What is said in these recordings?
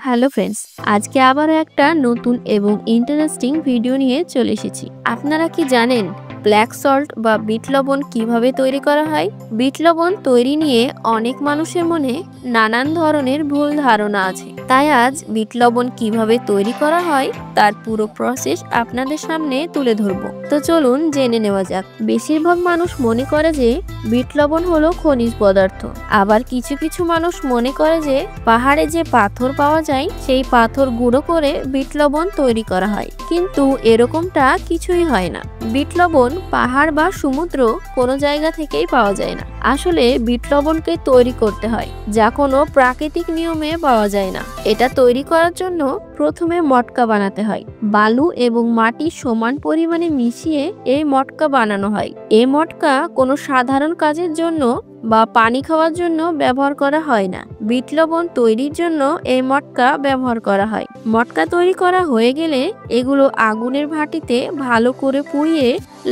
Hello friends, আজকে আবারও একটা নতুন এবং ইন্টারেস্টিং ভিডিও নিয়ে চলে এসেছি। আপনারা কি জানেন ব্ল্যাক সল্ট বা বিট লবণ কিভাবে তৈরি করা হয়? বিট লবণ তৈরি নিয়ে অনেক মানুষের মনে নানান ধরনের ভুল ধারণা আছে। তাই আজ বিট লবণ কিভাবে তৈরি করা হয় তার পুরো প্রসেস আপনাদের সামনে তুলে ধরবো। তো চলুন জেনে নেওয়া যাক। বেশিরভাগ মানুষ মনে করে যে বিট লবণ হলো খনিজ পদার্থ। আবার কিছু কিছু মানুষ মনে করে যে পাহাড়ে যে পাথর পাওয়া যায় সেই পাথর গুঁড়ো করে বিট লবণ তৈরি করা হয়, কিন্তু এরকমটা কিছুই হয় না। বিট লবণ পাহাড় বা সমুদ্র কোনো জায়গা থেকেই পাওয়া যায় না। আসলে বিট লবণকে তৈরি করতে হয়, যা কোনো প্রাকৃতিক নিয়মে পাওয়া যায় না। এটা তৈরি করার জন্য প্রথমে মটকা বানাতে হয়। বালু এবং মাটি সমান পরিমাণে মিশিয়ে এই মটকা বানানো হয়। এই মটকা কোনো সাধারণ কাজের জন্য বা পানি খাওয়ার জন্য ব্যবহার করা হয় না। বিট লবণ তৈরির জন্য এই মটকা ব্যবহার করা হয়। মটকা তৈরি করা হয়ে গেলে এগুলো আগুনের ভাটিতে ভালো করে পুড়িয়ে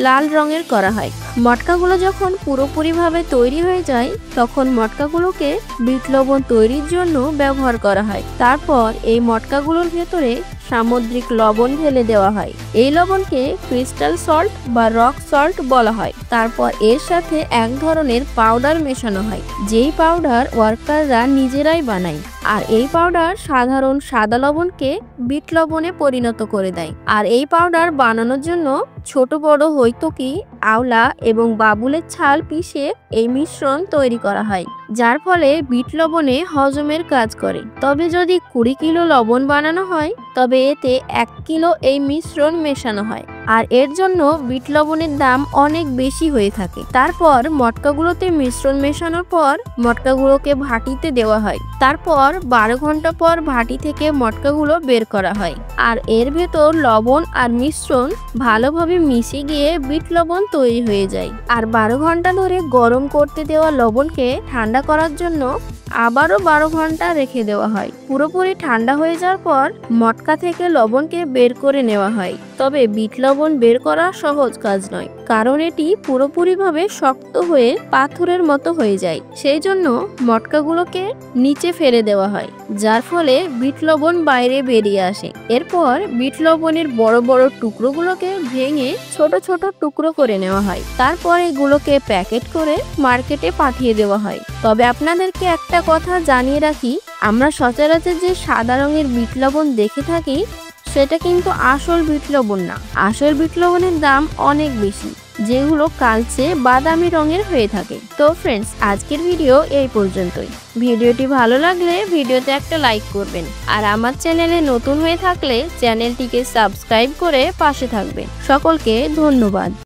লাল রঙের করা হয়। মটকাগুলো যখন পুরোপুরিভাবে তৈরি হয়ে যায় তখন মটকাগুলোকে বিট লবণ তৈরির জন্য ব্যবহার করা হয়। তারপর এই মটকাগুলোর ভেতরে সামুদ্রিক লবণ ঢেলে দেওয়া হয়। এই লবণকে ক্রিস্টাল সল্ট বা রক সল্ট বলা হয়। তারপর এর সাথে এক ধরনের পাউডার মেশানো হয়, যেই পাউডার ওয়ার্কাররা নিজেরাই বানায়। আর এই পাউডার সাধারণ সাদা লবণকে বিট লবণে পরিণত করে দেয়। আর এই পাউডার বানানোর জন্য ছোট বড় হইতকি, আওলা এবং বাবুলের ছাল পিষে এই মিশ্রণ তৈরি করা হয়, যার ফলে বিট লবণে হজমের কাজ করে। তবে যদি 20 কিলো লবণ বানানো হয় তবে এতে 1 কিলো এই মিশ্রণ মেশানো হয়। আর এর জন্য বিট লবণের দাম অনেক বেশি হয়ে থাকে। তারপর মটকাগুলোতে মিশ্রণ মেশানোর পর মটকাগুলোকে ভাটিতে দেওয়া হয়। তারপর 12 ঘন্টা পর ভাটি থেকে মটকাগুলো বের করা হয়। আর এর ভেতর লবণ আর মিশ্রণ ভালোভাবে মিশে গিয়ে বিট লবণ তৈরি হয়ে যায়। আর 12 ঘন্টা ধরে গরম করতে দেওয়া লবণকে ঠান্ডা করার জন্য আবারও 12 ঘন্টা রেখে দেওয়া হয়। পুরোপুরি ঠান্ডা হয়ে যাওয়ার পর মটকা থেকে লবণকে বের করে নেওয়া হয়। তবে বিট লবণ বের করা সহজ কাজ নয়, কারণ এটি পুরোপুরিভাবে শক্ত হয়ে পাথরের মতো হয়ে যায়। সেই জন্য মটকাগুলোকে নিচে ফেলে দেওয়া হয়, যার ফলে বিট লবণ বাইরে বেরিয়ে আসে। এরপর বিট লবণের বড় বড় টুকরোগুলোকে ভেঙে ছোট ছোট টুকরো করে নেওয়া হয়। তারপর এগুলোকে প্যাকেট করে মার্কেটে পাঠিয়ে দেওয়া হয়। তবে আপনাদেরকে একটা কথা জানিয়ে রাখি, আমরা সচরাচর যে সাদা রঙের বিট লবণ দেখে থাকি সেটা কিন্তু আসল বিট লবণ না। আসল বিট লবণের দাম অনেক বেশি, যেগুলো কালচে বাদামি রঙের হয়ে থাকে। তো ফ্রেন্ডস, আজকের ভিডিও এই পর্যন্তই। ভিডিওটি ভালো লাগলে ভিডিওতে একটা লাইক করবেন, আর আমার চ্যানেলে নতুন হয়ে থাকলে চ্যানেলটিকে সাবস্ক্রাইব করে পাশে থাকবেন। সকলকে ধন্যবাদ।